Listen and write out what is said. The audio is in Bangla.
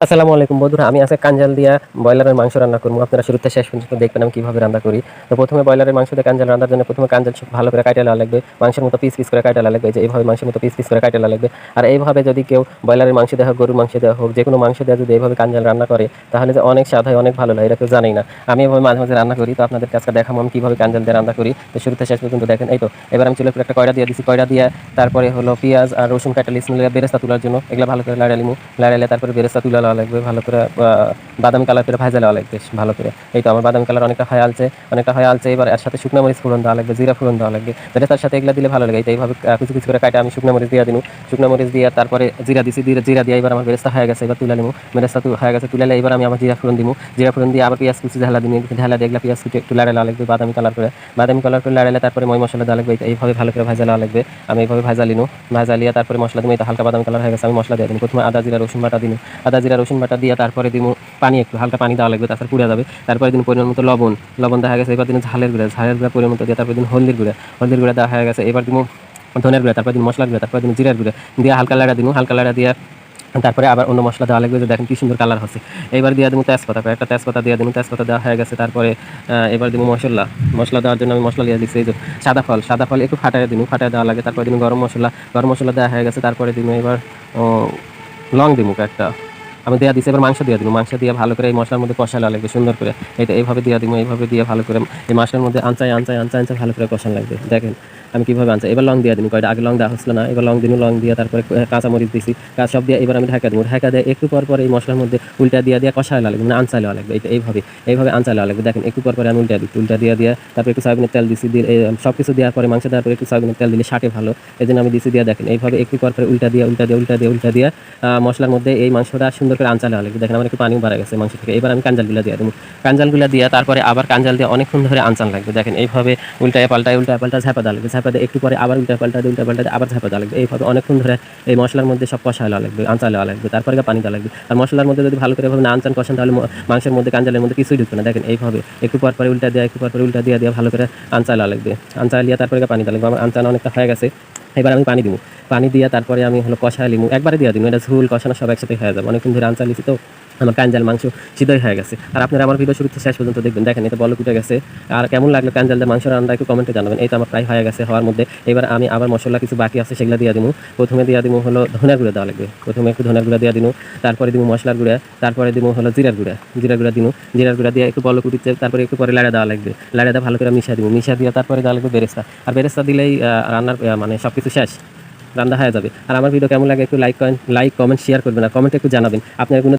আসসালামু আলাইকুম বন্ধুরা, আমি আজকে কাঞ্জাল দিয়া ব্রয়লারের মাংস রান্না করবো। আপনারা শুরুতে শেষ পর্যন্ত দেখবেন আমি কিভাবে রান্না করি। তো প্রথমে ব্রয়লারের মাংস দিয়ে কাঞ্জাল রান্নার জন্য প্রথমে কাঞ্জাল ভালো করে কাইটা নেওয়া লাগবে, মাংসের মতো পিস পিস করে কাইটা নেওয়া লাগবে। যে এইভাবে মাংসের মতো পিস পিস করে কাইটা নেওয়া লাগবে। আর এইভাবে যদি কেউ ব্রয়লারের মাংস দেওয়া হোক, গরুর মাংস দেওয়া হোক, যে কোনো মাংস দেওয়া যদি এইভাবে কাঞ্জাল রান্না করে তাহলে যে অনেক স্বাদ হয়, অনেক ভালো লাগে, এটা কেউ জানেই না। আমি এভাবে মাঝে মাঝে রান্না করি, তো আপনাদের কাছে দেখাবো আমি কিভাবে কাঞ্জাল দিয়ে রান্না করি। তো শুরুতে শেষ পর্যন্ত দেখেন। এই তো এবার আমি চুলের উপর একটা কয়ড়া দিয়ে দিচ্ছি, কয়ড়া দিয়ে তারপরে হলো পেঁয়াজ আর রসুন কাটা লিস মিলে বেরেস্তা তোলার জন্য এগুলো ভালো করে লাড়ালিমু, লাড়াইলে তারপরে বেরেস্তা তুলে নেওয়া লাগবে, ভালো করে বাদামি কালার করে ভাজা নেওয়া লাগবে ভালো করে। এই তো আমার বাদামি কালার অনেকটা হয়ে আলছে। এবার এর সাথে শুকনো মরিচ ফোড়ন দেওয়া লাগবে, জিরা ফোড়ন দেওয়া লাগবে, বেরেস্তার সাথে এগুলো দিলে ভালো লাগে। এইভাবে কিছু কিছু করে কাটা আমি শুকনো মরিচ দিয়ে দিন, শুকনো মরিচ দিয়ে তারপরে জিরা দিছি, জিরা দিয়ে এবার আমার বেরেস্তা হয়ে গেছে, এবার তুলে নিবো। বেরেস্তা হয়ে গেছে, তুলে এবার আমি আমার জিরা ফোড়ন দিব, জিরা ফোড়ন দিয়ে আবার পেঁয়াজ কুচি ঢালা দিন, ঢালা দিয়ে এগুলো পেঁয়াজ কুচি একটু লাড়া লাগবে বাদামি কালার করে, লাড়ালে তারপরে মই মশলা দেওয়া লাগবে। এইভাবে ভালো করে ভাজা নেওয়া লাগবে। আমি এইভাবে ভাজা লিনু, ভাজা লিয়া তারপরে মশলা দিব। হালকা বাদামি কালার হয়ে গেছে, আমি মশলা দিয়ে দিন। প্রথমে আদা জিরা রসুন বাটা দিন, আদা জিরা রসুন বাটা দিয়ে তারপরে দিব পানি, একটু হালকা পানি দেওয়া লাগবে, তারপরে পুড়ে যাবে। তারপরে দিন পরিমাণ মতো লবণ দেখা গেছে। এবার দিন ঝালের গুঁড়া পরিমাণ মতো দিয়ে, তারপরে দিন হলদির গুঁড়া দেওয়া হয়ে গেছে। এবার দিব ধনের গুঁড়া, তারপরে দিন মশলার গুঁড়া, তারপরে দিন জিরার গুঁড়া দিয়ে হালকা লাড়া দিয়ে তারপরে আবার অন্য মশলা দেওয়া লাগবে। যে দেখেন কি সুন্দর কালার হচ্ছে। এবার দিয়ে দেবো তেজপাতা, একটা তেজপাতা দিয়ে দেবো, তেজপাতা দেওয়া হয়ে গেছে। তারপরে এবার দেবো মশলা দেওয়ার জন্য আমি মশলা দিয়ে দিচ্ছি। এই যে সাদা ফল একটু ফাটায় দেওয়া লাগে। তারপরে দিন গরম মশলা দেওয়া হয়ে গেছে। তারপরে দিন এবার লং দিব একটা, আমি দেওয়া দিচ্ছি। এবার মাংস দিয়ে দিব, মাংস দিয়ে ভালো করে এই মশলার মধ্যে কষানো লাগবে সুন্দর করে। এইভাবে দিয়ে দিব, এইভাবে দিয়ে ভালো করে এই মাংসের মধ্যে আনচাই ভালো করে কষানো লাগবে। দেখেন আমি কীভাবে আনচাই। এবার লং দিয়ে দিন, কয়টা আগে লং দেওয়া হচ্ছিল না, এবার লং দিয়ে তারপরে কাঁচামরিচ দিচ্ছি, সব দিয়ে এবার আমি ঢাকা দিয়ে একটু পর এই মশলার মধ্যে উল্টা দিয়ে কষানো লাগবে, মানে আনচাই দেওয়া লাগবে। এইভাবে আনচাই দেওয়া লাগবে। দেখেন একটু পর আমি উল্টা দিয়ে তারপরে একটু সয়াবিনের তেল দিচ্ছি, দিয়ে সব কিছু দেওয়ার পরে মাংস দেওয়ার পরে একটু সয়াবিনের তেল দিলে শাটে ভালো, এই জন্য আমি দিচ্ছি দিয়ে। দেখেন এইভাবে একটু পর উল্টা দিয়ে মশলার মধ্যে এই মাংসটা সুন্দর করে আনচাই দেওয়া লাগবে। দেখেন আমার একটু পানিও বাড়া গেছে মাংস থেকে। এবার আমি কাঞ্জালগুলা দিয়ে দেবো, কাঞ্জালগুলা দিয়ে তারপরে আবার কাঞ্জাল দিয়ে অনেকক্ষণ ধরে আনচান লাগবে। দেখেন এইভাবে উল্টায় পাল্টায় ঝাপা দেওয়া লাগবে, ঝাপা দিয়ে একটু পরে আবার উল্টায় পাল্টায় আবার ঝাপা দেওয়া লাগবে। এইভাবে অনেকক্ষণ ধরে এই মশলার মধ্যে সব কষা দেওয়া লাগবে, আনচাল দেওয়া লাগবে, তারপরে পানি দেওয়া লাগবে। আর মশলার মধ্যে যদি ভালো করে না আনচান কষান তাহলে মাংসের মধ্যে কাঞ্জালের মধ্যে কিছুই ঢুকবে না। দেখেন এইভাবে একটু পর উল্টা দিয়ে ভালো করে আনচাল দেওয়া লাগবে, আনচাল দিয়ে তারপরে পানি দেওয়া লাগবে। আমার আনচান অনেকটা হয়ে গেছে। এবার আমি পানি দিব, পানি দিয়ে তারপরে আমি কষায় লিমু, একবারে দিয়ে দিব, এটা ঝুল কষানো সব একসাথে হয়ে যাবে। অনেকক্ষণ ধরে আনচাল লিছি তো আমার কাঞ্জাল মাংস সিদ্ধই হয়ে গেছে। আর আপনারা আমার ভিডিও শুরু থেকে শেষ পর্যন্ত দেখবেন। দেখেন এটা বলক উঠে গেছে। আর কেমন লাগলো কাঞ্জাল দিয়ে মাংস রান্না একটু কমেন্টে জানাবেন। এই তো আমার প্রায় হয়ে গেছে হওয়ার মধ্যে। এবার আমি আবার মশলা কিছু বাকি আছে সেগুলো দিয়ে দিব। প্রথমে দিয়ে দিব ধনের গুঁড়া দেওয়া লাগবে, প্রথমে একটু ধনের গুঁড়া দিয়ে দিব, তারপরে দিব মশলার গুঁড়া, তারপরে দিব জিরার গুঁড়া জিরার গুঁড়া দিয়ে একটু বলক উঠিতে, তারপরে একটু পরে লাড়া দেওয়া লাগবে, লাড়া দিয়ে ভালো করে মিশা দিয়ে তারপরে দেওয়া লাগবে বেরেস্তা। আর বেরেস্তা দিলেই রান্নার মানে সব কিছু শেষ, রান্না হয়ে যাবে। আর আমার ভিডিও কেমন লাগে একটু লাইক কমেন্ট শেয়ার করবেন, আর কমেন্টে একটু জানাবেন আপনার কোনো